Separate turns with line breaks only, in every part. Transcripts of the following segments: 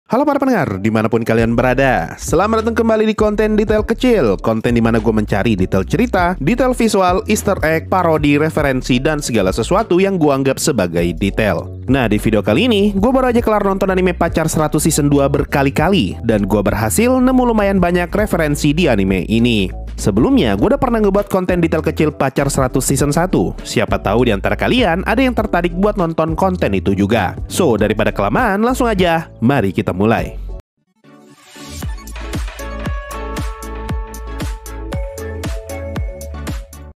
Halo para pendengar, dimanapun kalian berada. Selamat datang kembali di konten detail kecil. Konten dimana gue mencari detail cerita, detail visual, easter egg, parodi, referensi, dan segala sesuatu yang gue anggap sebagai detail. Nah, di video kali ini, gue baru aja kelar nonton anime Pacar 100 Season 2 berkali-kali. Dan gue berhasil nemu lumayan banyak referensi di anime ini. Sebelumnya, gue udah pernah ngebuat konten detail kecil Pacar 100 Season 1. Siapa tahu di antara kalian ada yang tertarik buat nonton konten itu juga. So, daripada kelamaan, langsung aja, mari kita mulai.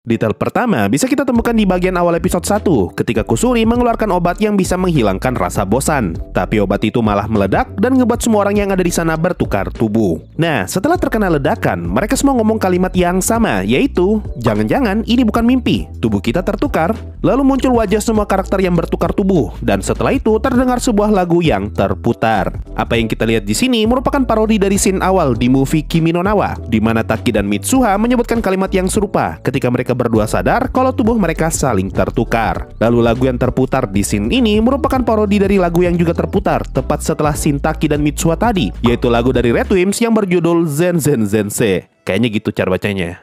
Detail pertama bisa kita temukan di bagian awal episode 1 ketika Kusuri mengeluarkan obat yang bisa menghilangkan rasa bosan. Tapi obat itu malah meledak dan ngebuat semua orang yang ada di sana bertukar tubuh. Nah, setelah terkena ledakan, mereka semua ngomong kalimat yang sama, yaitu, jangan-jangan ini bukan mimpi, tubuh kita tertukar. Lalu muncul wajah semua karakter yang bertukar tubuh, dan setelah itu terdengar sebuah lagu yang terputar. Apa yang kita lihat di sini merupakan parodi dari scene awal di movie Kimi no Na wa, di mana Taki dan Mitsuha menyebutkan kalimat yang serupa ketika mereka berdua sadar kalau tubuh mereka saling tertukar. Lalu lagu yang terputar di scene ini merupakan parodi dari lagu yang juga terputar tepat setelah scene Taki dan Mitsuha tadi, yaitu lagu dari Red Wimps yang berjudul Zen Zen Zense. Kayaknya gitu cara bacanya.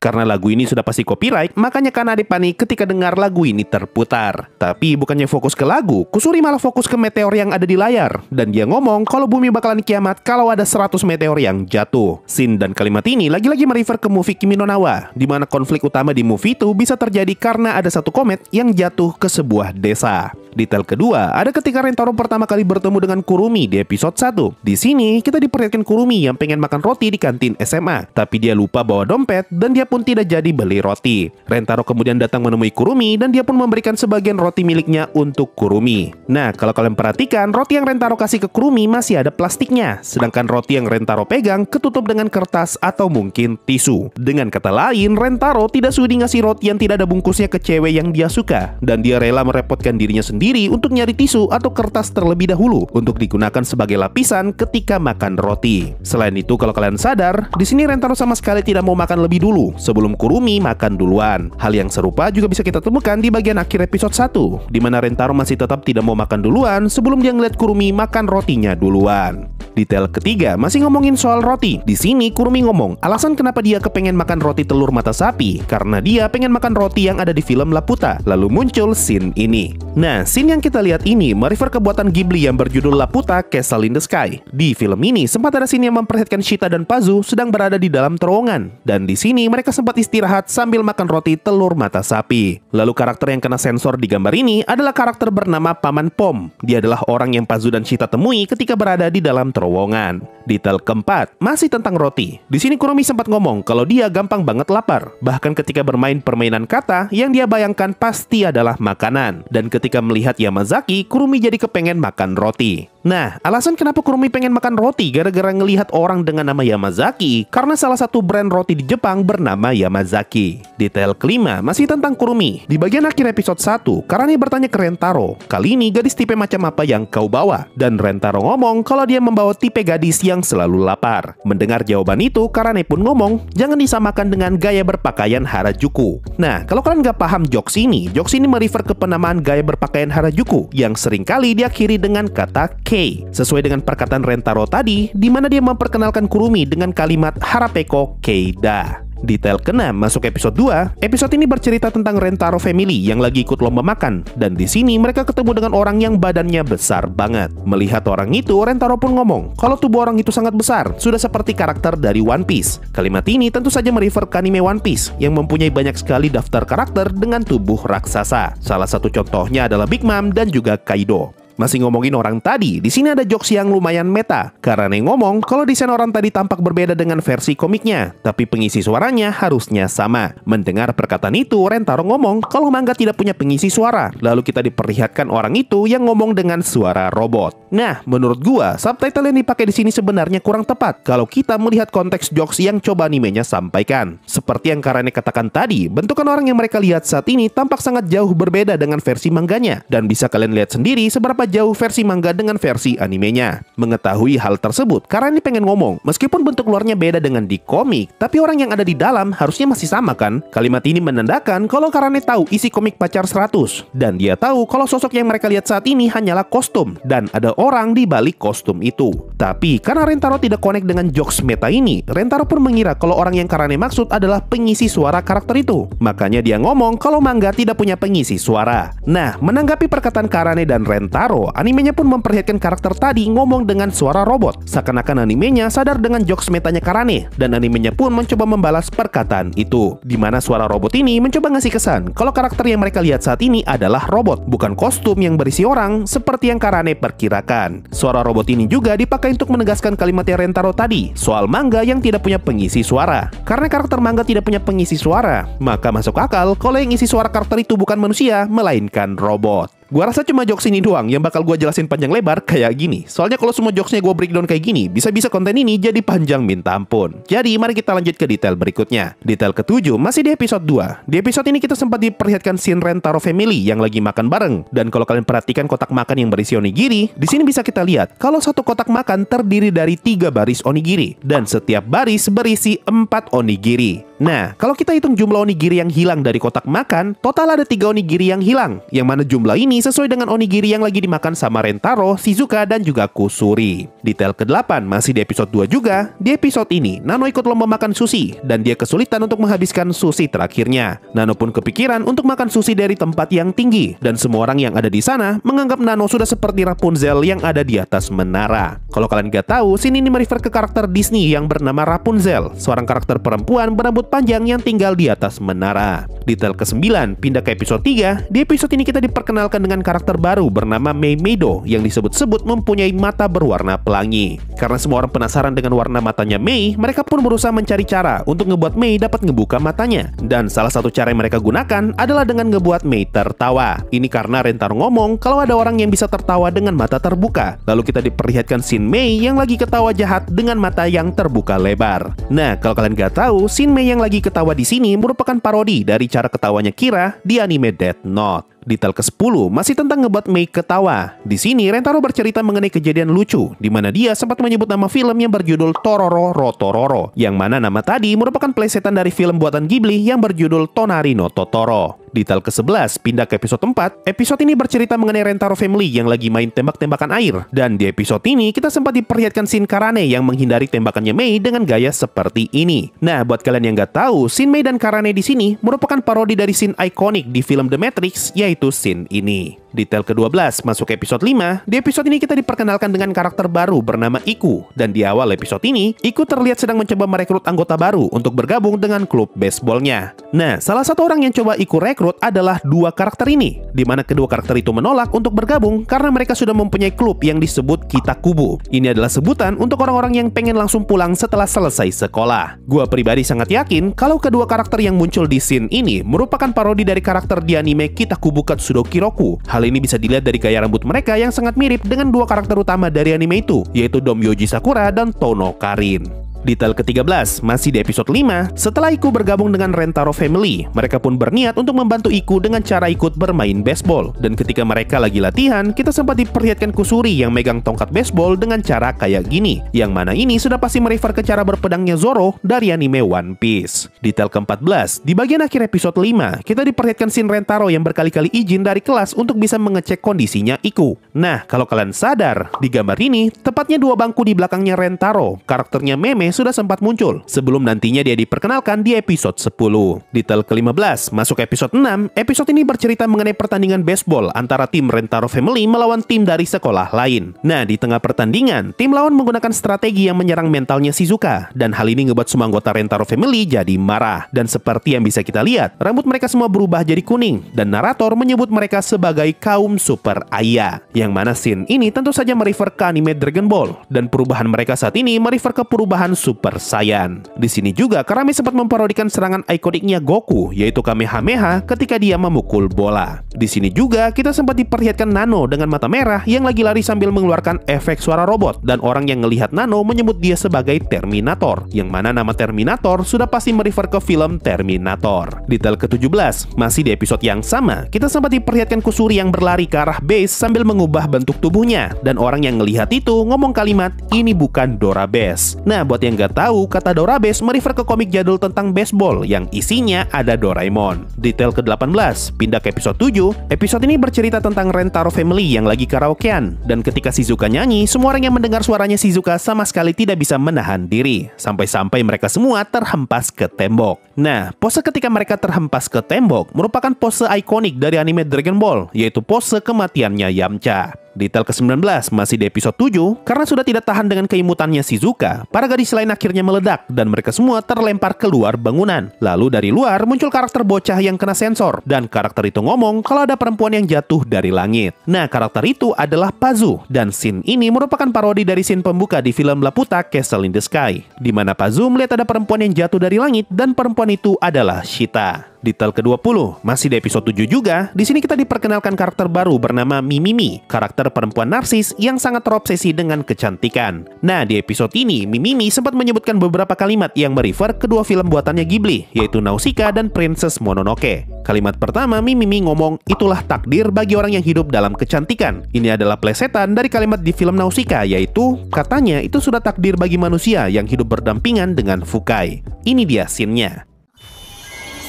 Karena lagu ini sudah pasti copyright, makanya Kanade panik ketika dengar lagu ini terputar. Tapi bukannya fokus ke lagu, Kusuri malah fokus ke meteor yang ada di layar. Dan dia ngomong kalau bumi bakalan kiamat kalau ada 100 meteor yang jatuh. Scene dan kalimat ini lagi-lagi merefer ke movie Kimi no Na wa, di mana konflik utama di movie itu bisa terjadi karena ada satu komet yang jatuh ke sebuah desa. Detail kedua, ada ketika Rentaro pertama kali bertemu dengan Kurumi di episode 1. Di sini, kita diperlihatkan Kurumi yang pengen makan roti di kantin SMA. Tapi dia lupa bawa dompet dan dia pun tidak jadi beli roti. Rentaro kemudian datang menemui Kurumi dan dia pun memberikan sebagian roti miliknya untuk Kurumi. Nah, kalau kalian perhatikan, roti yang Rentaro kasih ke Kurumi masih ada plastiknya. Sedangkan roti yang Rentaro pegang ketutup dengan kertas atau mungkin tisu. Dengan kata lain, Rentaro tidak sudi ngasih roti yang tidak ada bungkusnya ke cewek yang dia suka. Dan dia rela merepotkan dirinya sendiri untuk nyari tisu atau kertas terlebih dahulu untuk digunakan sebagai lapisan ketika makan roti. Selain itu, kalau kalian sadar, di sini Rentaro sama sekali tidak mau makan lebih dulu sebelum Kurumi makan duluan. Hal yang serupa juga bisa kita temukan di bagian akhir episode 1, di mana Rentaro masih tetap tidak mau makan duluan sebelum dia ngeliat Kurumi makan rotinya duluan. Detail ketiga masih ngomongin soal roti. Di sini Kurumi ngomong alasan kenapa dia kepengen makan roti telur mata sapi karena dia pengen makan roti yang ada di film Laputa. Lalu muncul scene ini. Nah, scene yang kita lihat ini merefer ke buatan Ghibli yang berjudul Laputa Castle in the Sky. Di film ini sempat ada scene yang memperlihatkan Shita dan Pazu sedang berada di dalam terowongan. Dan di sini mereka sempat istirahat sambil makan roti telur mata sapi. Lalu karakter yang kena sensor di gambar ini adalah karakter bernama Paman Pom. Dia adalah orang yang Pazu dan Shita temui ketika berada di dalam terowongan. Detail keempat masih tentang roti. Di sini Kurumi sempat ngomong kalau dia gampang banget lapar. Bahkan ketika bermain permainan kata, yang dia bayangkan pasti adalah makanan. Dan ketika melihat Yamazaki, Kurumi jadi kepengen makan roti. Nah, alasan kenapa Kurumi pengen makan roti gara-gara ngelihat orang dengan nama Yamazaki karena salah satu brand roti di Jepang bernama Yamazaki. Detail kelima masih tentang Kurumi. Di bagian akhir episode 1, Karane bertanya ke Rentaro, kali ini gadis tipe macam apa yang kau bawa? Dan Rentaro ngomong kalau dia membawa tipe gadis yang selalu lapar. Mendengar jawaban itu, Karane pun ngomong, jangan disamakan dengan gaya berpakaian Harajuku. Nah, kalau kalian nggak paham jokes ini merefer ke penamaan gaya berpakaian Harajuku yang seringkali diakhiri dengan kata K. Sesuai dengan perkataan Rentaro tadi, di mana dia memperkenalkan Kurumi dengan kalimat Harapeko Keida. Detail keenam masuk episode 2. Episode ini bercerita tentang Rentaro family yang lagi ikut lomba makan. Dan di sini mereka ketemu dengan orang yang badannya besar banget. Melihat orang itu, Rentaro pun ngomong kalau tubuh orang itu sangat besar, sudah seperti karakter dari One Piece. Kalimat ini tentu saja merefer ke anime One Piece yang mempunyai banyak sekali daftar karakter dengan tubuh raksasa. Salah satu contohnya adalah Big Mom dan juga Kaido. Masih ngomongin orang tadi, di sini ada jokes yang lumayan meta. Karena ngomong kalau desain orang tadi tampak berbeda dengan versi komiknya, tapi pengisi suaranya harusnya sama. Mendengar perkataan itu, Rentaro ngomong kalau manga tidak punya pengisi suara. Lalu kita diperlihatkan orang itu yang ngomong dengan suara robot. Nah, menurut gua, subtitle yang dipakai di sini sebenarnya kurang tepat kalau kita melihat konteks jokes yang coba animenya sampaikan. Seperti yang Karane katakan tadi, bentukan orang yang mereka lihat saat ini tampak sangat jauh berbeda dengan versi manganya. Dan bisa kalian lihat sendiri seberapa seberapa jauh versi manga dengan versi animenya. Mengetahui hal tersebut, Karane pengen ngomong, meskipun bentuk luarnya beda dengan di komik, tapi orang yang ada di dalam harusnya masih sama kan? Kalimat ini menandakan kalau Karane tahu isi komik Pacar 100, dan dia tahu kalau sosok yang mereka lihat saat ini hanyalah kostum, dan ada orang di balik kostum itu. Tapi karena Rentaro tidak connect dengan jokes meta ini, Rentaro pun mengira kalau orang yang Karane maksud adalah pengisi suara karakter itu. Makanya dia ngomong kalau manga tidak punya pengisi suara. Nah, menanggapi perkataan Karane dan Rentaro, animenya pun memperlihatkan karakter tadi ngomong dengan suara robot. Seakan-akan animenya sadar dengan jokes metanya Karane, dan animenya pun mencoba membalas perkataan itu. Dimana suara robot ini mencoba ngasih kesan kalau karakter yang mereka lihat saat ini adalah robot, bukan kostum yang berisi orang seperti yang Karane perkirakan. Suara robot ini juga dipakai untuk menegaskan kalimatnya Rentaro tadi soal manga yang tidak punya pengisi suara. Karena karakter manga tidak punya pengisi suara, maka masuk akal kalau yang isi suara karakter itu bukan manusia, melainkan robot. Gua rasa cuma jokes ini doang yang bakal gua jelasin panjang lebar kayak gini. Soalnya kalau semua jokesnya gua breakdown kayak gini, bisa-bisa konten ini jadi panjang minta ampun. Jadi mari kita lanjut ke detail berikutnya. Detail ke-7 masih di episode 2. Di episode ini kita sempat diperlihatkan scene Rentaro family yang lagi makan bareng. Dan kalau kalian perhatikan kotak makan yang berisi onigiri, di sini bisa kita lihat kalau satu kotak makan terdiri dari 3 baris onigiri, dan setiap baris berisi 4 onigiri. Nah, kalau kita hitung jumlah onigiri yang hilang dari kotak makan, total ada 3 onigiri yang hilang, yang mana jumlah ini sesuai dengan onigiri yang lagi dimakan sama Rentaro, Shizuka, dan juga Kusuri. Detail ke-8 masih di episode 2 juga. Di episode ini, Nano ikut lomba makan sushi, dan dia kesulitan untuk menghabiskan sushi terakhirnya. Nano pun kepikiran untuk makan sushi dari tempat yang tinggi, dan semua orang yang ada di sana menganggap Nano sudah seperti Rapunzel yang ada di atas menara. Kalau kalian gak tahu, scene ini merefer ke karakter Disney yang bernama Rapunzel, seorang karakter perempuan berambut panjang yang tinggal di atas menara. Detail ke-9 pindah ke episode 3. Di episode ini kita diperkenalkan dengan karakter baru bernama Mei Medo yang disebut-sebut mempunyai mata berwarna pelangi. Karena semua orang penasaran dengan warna matanya Mei, mereka pun berusaha mencari cara untuk ngebuat Mei dapat ngebuka matanya. Dan salah satu cara yang mereka gunakan adalah dengan ngebuat Mei tertawa. Ini karena Rentaro ngomong kalau ada orang yang bisa tertawa dengan mata terbuka. Lalu kita diperlihatkan scene Mei yang lagi ketawa jahat dengan mata yang terbuka lebar. Nah, kalau kalian gak tahu, scene Mei yang lagi ketawa di sini merupakan parodi dari cara ketawanya Kira di anime Death Note. Detail ke-10 masih tentang ngebuat Mei ketawa. Di sini Rentaro bercerita mengenai kejadian lucu di mana dia sempat menyebut nama film yang berjudul Tororo Rotororo, yang mana nama tadi merupakan plesetan dari film buatan Ghibli yang berjudul Tonari no Totoro. Detail ke-11 pindah ke episode 4. Episode ini bercerita mengenai Rentaro family yang lagi main tembak-tembakan air. Dan di episode ini kita sempat diperlihatkan scene Karane yang menghindari tembakannya Mei dengan gaya seperti ini. Nah, buat kalian yang nggak tahu, scene Mei dan Karane di sini merupakan parodi dari scene ikonik di film The Matrix, yaitu scene ini. Detail ke-12 masuk ke episode 5. Di episode ini kita diperkenalkan dengan karakter baru bernama Iku. Dan di awal episode ini, Iku terlihat sedang mencoba merekrut anggota baru untuk bergabung dengan klub baseballnya. Nah, salah satu orang yang coba Iku rekrut adalah 2 karakter ini, di mana kedua karakter itu menolak untuk bergabung karena mereka sudah mempunyai klub yang disebut Kitakubo. Ini adalah sebutan untuk orang-orang yang pengen langsung pulang setelah selesai sekolah. Gua pribadi sangat yakin kalau kedua karakter yang muncul di scene ini merupakan parodi dari karakter di anime Kitakubo Katsudoki Roku. Hal ini bisa dilihat dari gaya rambut mereka yang sangat mirip dengan 2 karakter utama dari anime itu, yaitu Domyoji Sakura dan Tono Karin. Detail ke-13 masih di episode 5. Setelah Iku bergabung dengan Rentaro family, mereka pun berniat untuk membantu Iku dengan cara ikut bermain baseball. Dan ketika mereka lagi latihan, kita sempat diperlihatkan Kusuri yang megang tongkat baseball dengan cara kayak gini, yang mana ini sudah pasti merefer ke cara berpedangnya Zoro dari anime One Piece. Detail ke-14 di bagian akhir episode 5, kita diperlihatkan scene Rentaro yang berkali-kali izin dari kelas untuk bisa mengecek kondisinya Iku. Nah, kalau kalian sadar, di gambar ini tepatnya 2 bangku di belakangnya Rentaro, karakternya Meme sudah sempat muncul sebelum nantinya dia diperkenalkan di episode 10. Detail ke-15 masuk episode 6. Episode ini bercerita mengenai pertandingan baseball antara tim Rentaro family melawan tim dari sekolah lain. Nah, di tengah pertandingan, tim lawan menggunakan strategi yang menyerang mentalnya Shizuka, dan hal ini ngebuat semua anggota Rentaro family jadi marah. Dan seperti yang bisa kita lihat, rambut mereka semua berubah jadi kuning, dan narator menyebut mereka sebagai kaum super Aya, yang mana scene ini tentu saja merefer ke anime Dragon Ball, dan perubahan mereka saat ini merefer ke perubahan Super Saiyan. Di sini juga Karame sempat memparodikan serangan ikoniknya Goku, yaitu Kamehameha ketika dia memukul bola. Di sini juga kita sempat diperlihatkan Nano dengan mata merah yang lagi lari sambil mengeluarkan efek suara robot, dan orang yang ngelihat Nano menyebut dia sebagai Terminator, yang mana nama Terminator sudah pasti merefer ke film Terminator. Detail ke-17, masih di episode yang sama, kita sempat diperlihatkan Kusuri yang berlari ke arah base sambil mengubah bentuk tubuhnya, dan orang yang ngelihat itu ngomong kalimat, "Ini bukan Dora Base." Nah, buat yang nggak tahu, kata Dora Base merefer ke komik jadul tentang baseball yang isinya ada Doraemon. Detail ke-18, pindah ke episode 7. Episode ini bercerita tentang Rentaro Family yang lagi karaokean, dan ketika Shizuka nyanyi, semua orang yang mendengar suaranya Shizuka sama sekali tidak bisa menahan diri, sampai-sampai mereka semua terhempas ke tembok. Nah, pose ketika mereka terhempas ke tembok merupakan pose ikonik dari anime Dragon Ball, yaitu pose kematiannya Yamcha. Detail ke-19, masih di episode 7, karena sudah tidak tahan dengan keimutannya Shizuka, para gadis lain akhirnya meledak dan mereka semua terlempar keluar bangunan. Lalu dari luar muncul karakter bocah yang kena sensor, dan karakter itu ngomong kalau ada perempuan yang jatuh dari langit. Nah, karakter itu adalah Pazu, dan scene ini merupakan parodi dari scene pembuka di film Laputa Castle in the Sky, di mana Pazu melihat ada perempuan yang jatuh dari langit dan perempuan itu adalah Shita. Detail ke-20, masih di episode 7 juga, di sini kita diperkenalkan karakter baru bernama Mimimi, karakter perempuan narsis yang sangat terobsesi dengan kecantikan. Nah, di episode ini, Mimimi sempat menyebutkan beberapa kalimat yang merefer kedua film buatannya Ghibli, yaitu Nausicaa dan Princess Mononoke. Kalimat pertama, Mimimi ngomong, "Itulah takdir bagi orang yang hidup dalam kecantikan." Ini adalah plesetan dari kalimat di film Nausicaa, yaitu, katanya itu sudah takdir bagi manusia yang hidup berdampingan dengan Fukai. Ini dia scene-nya.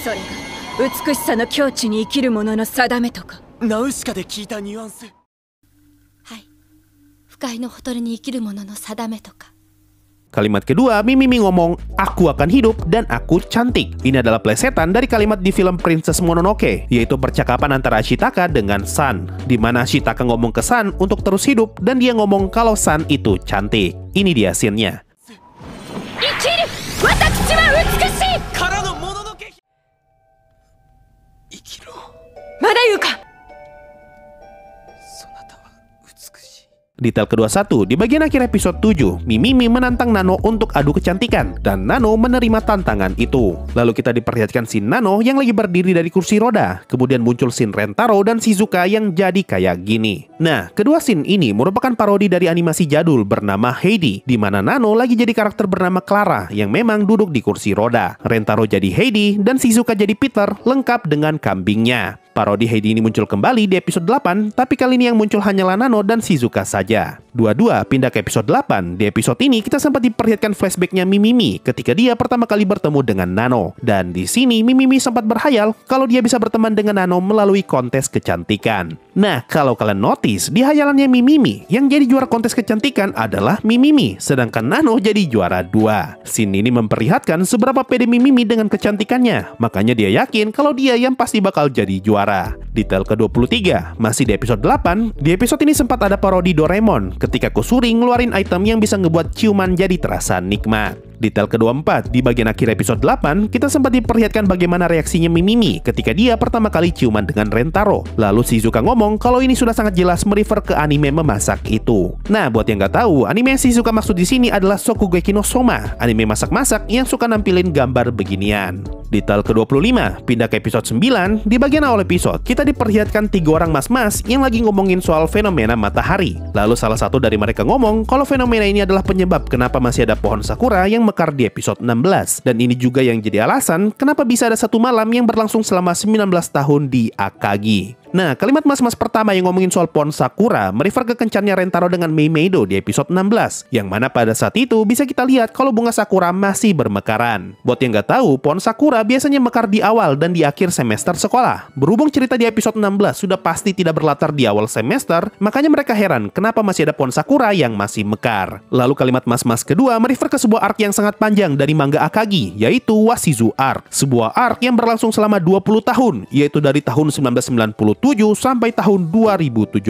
それが美しさの境地に生きる者の定めとか。
ナウシカで聞いたニュアンス。
はい、不快のほとりに生きる者の定めとか。
Kalimat kedua, Mimimi ngomong, "Aku akan hidup dan aku cantik." Ini adalah plesetan dari kalimat di film Princess Mononoke, yaitu percakapan antara Ashitaka dengan San, di mana Ashitaka ngomong ke San untuk terus hidup dan dia ngomong kalau San itu cantik. Ini dia scene-nya.
生きる、私は美しい。
からのもののけ。生きろ。
まだ言うか。
そなたは美しい。
Detail ke-21, di bagian akhir episode 7, Mimimi menantang Nano untuk adu kecantikan, dan Nano menerima tantangan itu. Lalu kita diperlihatkan scene Nano yang lagi berdiri dari kursi roda, kemudian muncul scene Rentaro dan Shizuka yang jadi kayak gini. Nah, kedua scene ini merupakan parodi dari animasi jadul bernama Heidi, di mana Nano lagi jadi karakter bernama Clara yang memang duduk di kursi roda. Rentaro jadi Heidi dan Shizuka jadi Peter, lengkap dengan kambingnya. Parodi Heidi ini muncul kembali di episode 8, tapi kali ini yang muncul hanyalah Nano dan Shizuka saja. Dua-dua pindah ke episode 8. Di episode ini kita sempat diperlihatkan flashbacknya Mimimi ketika dia pertama kali bertemu dengan Nano. Dan di sini Mimimi sempat berhayal kalau dia bisa berteman dengan Nano melalui kontes kecantikan. Nah, kalau kalian notice, di hayalannya Mimimi, yang jadi juara kontes kecantikan adalah Mimimi, sedangkan Nano jadi juara 2. Scene ini memperlihatkan seberapa pede Mimimi dengan kecantikannya, makanya dia yakin kalau dia yang pasti bakal jadi juara. Detail ke-23, masih di episode 8, di episode ini sempat ada parodi Doraemon ketika Kusuri ngeluarin item yang bisa ngebuat ciuman jadi terasa nikmat. Detail ke-24, di bagian akhir episode 8, kita sempat diperlihatkan bagaimana reaksinya Mimimi ketika dia pertama kali ciuman dengan Rentaro. Lalu Shizuka ngomong kalau ini sudah sangat jelas merefer ke anime memasak itu. Nah, buat yang nggak tahu, anime yang Shizuka maksud di sini adalah Shokugeki no Soma, anime masak-masak yang suka nampilin gambar beginian. Detail ke-25, pindah ke episode 9, di bagian awal episode, kita diperlihatkan 3 orang mas-mas yang lagi ngomongin soal fenomena matahari. Lalu salah satu dari mereka ngomong kalau fenomena ini adalah penyebab kenapa masih ada pohon sakura yang mekar di episode 16. Dan ini juga yang jadi alasan kenapa bisa ada satu malam yang berlangsung selama 19 tahun di Akagi. Nah, kalimat mas-mas pertama yang ngomongin soal pohon sakura merefer ke kencannya Rentaro dengan Meimeido di episode 16, yang mana pada saat itu bisa kita lihat kalau bunga sakura masih bermekaran. Buat yang nggak tahu, pohon sakura biasanya mekar di awal dan di akhir semester sekolah. Berhubung cerita di episode 16 sudah pasti tidak berlatar di awal semester, makanya mereka heran kenapa masih ada pohon sakura yang masih mekar. Lalu kalimat mas-mas kedua merefer ke sebuah arc yang sangat panjang dari manga Akagi, yaitu Washizu Arc, sebuah arc yang berlangsung selama 20 tahun, yaitu dari tahun 1997 2007 sampai tahun 2017.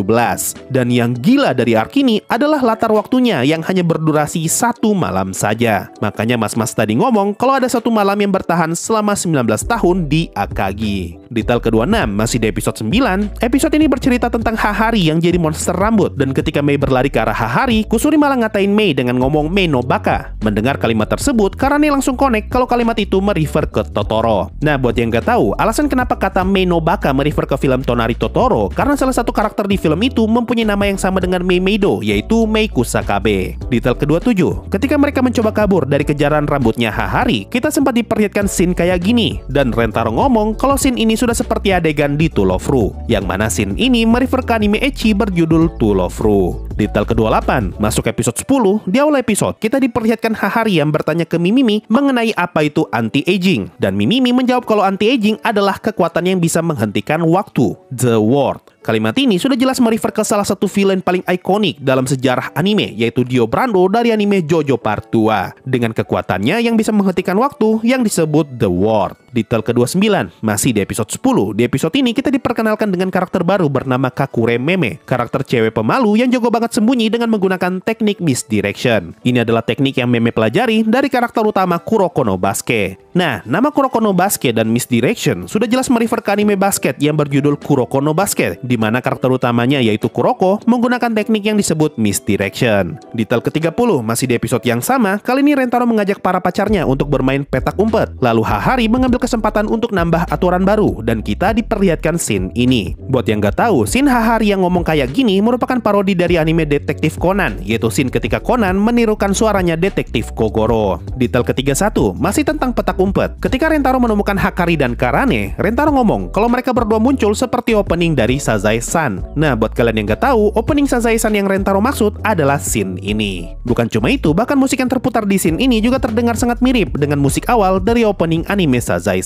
Dan yang gila dari arc ini adalah latar waktunya yang hanya berdurasi 1 malam saja. Makanya mas-mas tadi ngomong kalau ada 1 malam yang bertahan selama 19 tahun di Akagi. Detail ke-26 masih di episode 9. Episode ini bercerita tentang Hahari yang jadi monster rambut, dan ketika Mei berlari ke arah Hahari, Kusuri malah ngatain Mei dengan ngomong Mei no baka. Mendengar kalimat tersebut, Karane langsung connect kalau kalimat itu merefer ke Totoro. Nah, buat yang gak tahu, alasan kenapa kata Mei no baka merefer ke film Tonari Totoro, karena salah satu karakter di film itu mempunyai nama yang sama dengan Mei Meido, yaitu Mei Kusakabe. Detail ke-27, ketika mereka mencoba kabur dari kejaran rambutnya Hahari, kita sempat diperlihatkan scene kayak gini, dan Rentaro ngomong kalau scene ini sudah seperti adegan di To Love Ru, yang mana scene ini merefer ke anime ecchi berjudul To Love Ru. Detail ke-28, masuk episode 10, di awal episode kita diperlihatkan Hahari yang bertanya ke Mimimi mengenai apa itu anti-aging, dan Mimimi menjawab kalau anti-aging adalah kekuatan yang bisa menghentikan waktu, The Ward. Kalimat ini sudah jelas merefer ke salah satu villain paling ikonik dalam sejarah anime, yaitu Dio Brando dari anime JoJo Part 2, dengan kekuatannya yang bisa menghentikan waktu yang disebut The Ward. Detail ke-29, masih di episode 10. Di episode ini kita diperkenalkan dengan karakter baru bernama Kakure Meme, karakter cewek pemalu yang jago banget sembunyi dengan menggunakan teknik misdirection. Ini adalah teknik yang Meme pelajari dari karakter utama Kuroko no Basuke. Nah, nama Kuroko no Basuke dan misdirection sudah jelas merefer ke anime basket yang berjudul Kuroko no Basuke, di mana karakter utamanya yaitu Kuroko menggunakan teknik yang disebut misdirection. Detail ke-30, masih di episode yang sama, kali ini Rentaro mengajak para pacarnya untuk bermain petak umpet. Lalu Hahari mengambil kesempatan untuk nambah aturan baru, dan kita diperlihatkan scene ini. Buat yang gak tahu, scene Hahari yang ngomong kayak gini merupakan parodi dari anime Detektif Conan, yaitu scene ketika Conan menirukan suaranya Detektif Kogoro. Detail ke-31, masih tentang petak umpet. Ketika Rentaro menemukan Hakari dan Karane, Rentaro ngomong kalau mereka berdua muncul seperti opening dari Sazae-san. Nah, buat kalian yang gak tahu, opening Sazae-san yang Rentaro maksud adalah scene ini. Bukan cuma itu, bahkan musik yang terputar di scene ini juga terdengar sangat mirip dengan musik awal dari opening anime Sazae-san.
サ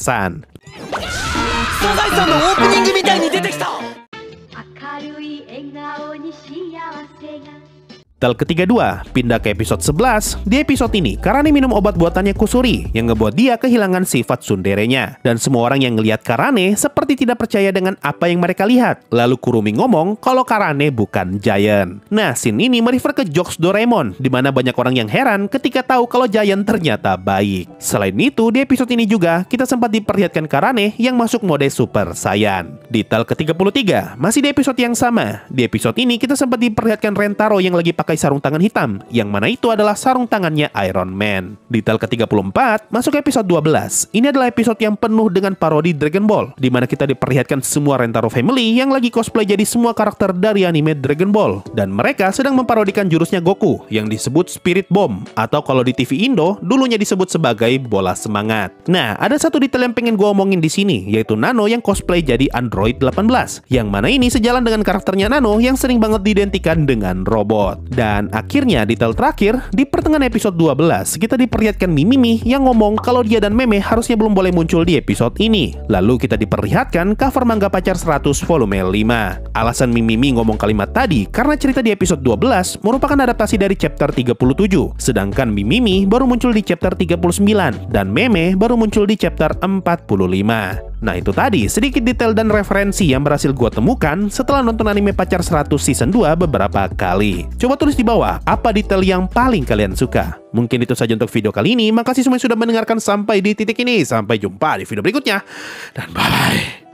ザエさんのオープニングみたいに出てきた。
明るい笑顔に幸せが
Detail ketiga-dua, pindah ke episode 11. Di episode ini, Karane minum obat buatannya Kusuri yang ngebuat dia kehilangan sifat tsunderenya. Dan semua orang yang ngelihat Karane seperti tidak percaya dengan apa yang mereka lihat. Lalu Kurumi ngomong kalau Karane bukan Giant. Nah, scene ini merefer ke jokes Doraemon, di mana banyak orang yang heran ketika tahu kalau Giant ternyata baik. Selain itu, di episode ini juga kita sempat diperlihatkan Karane yang masuk mode Super Saiyan. Detail ke-33, masih di episode yang sama. Di episode ini kita sempat diperlihatkan Rentaro yang lagi pakai sarung tangan hitam, yang mana itu adalah sarung tangannya Iron Man. Detail ke-34, masuk episode 12. Ini adalah episode yang penuh dengan parodi Dragon Ball, di mana kita diperlihatkan semua Rentaro family yang lagi cosplay jadi semua karakter dari anime Dragon Ball, dan mereka sedang memparodikan jurusnya Goku yang disebut Spirit Bomb, atau kalau di TV Indo dulunya disebut sebagai bola semangat. Nah, ada satu detail yang pengen gue omongin di sini, yaitu Nano yang cosplay jadi Android 18, yang mana ini sejalan dengan karakternya Nano yang sering banget diidentikan dengan robot. Dan akhirnya detail terakhir, di pertengahan episode 12, kita diperlihatkan Mimimi yang ngomong kalau dia dan Meme harusnya belum boleh muncul di episode ini. Lalu kita diperlihatkan cover manga Pacar 100 volume 5. Alasan Mimimi ngomong kalimat tadi, karena cerita di episode 12 merupakan adaptasi dari chapter 37, sedangkan Mimimi baru muncul di chapter 39, dan Meme baru muncul di chapter 45. Nah, itu tadi sedikit detail dan referensi yang berhasil gue temukan setelah nonton anime Pacar 100 season 2 beberapa kali. Coba tulis di bawah apa detail yang paling kalian suka. Mungkin itu saja untuk video kali ini. Makasih semua yang sudah mendengarkan sampai di titik ini. Sampai jumpa di video berikutnya. Dan bye-bye.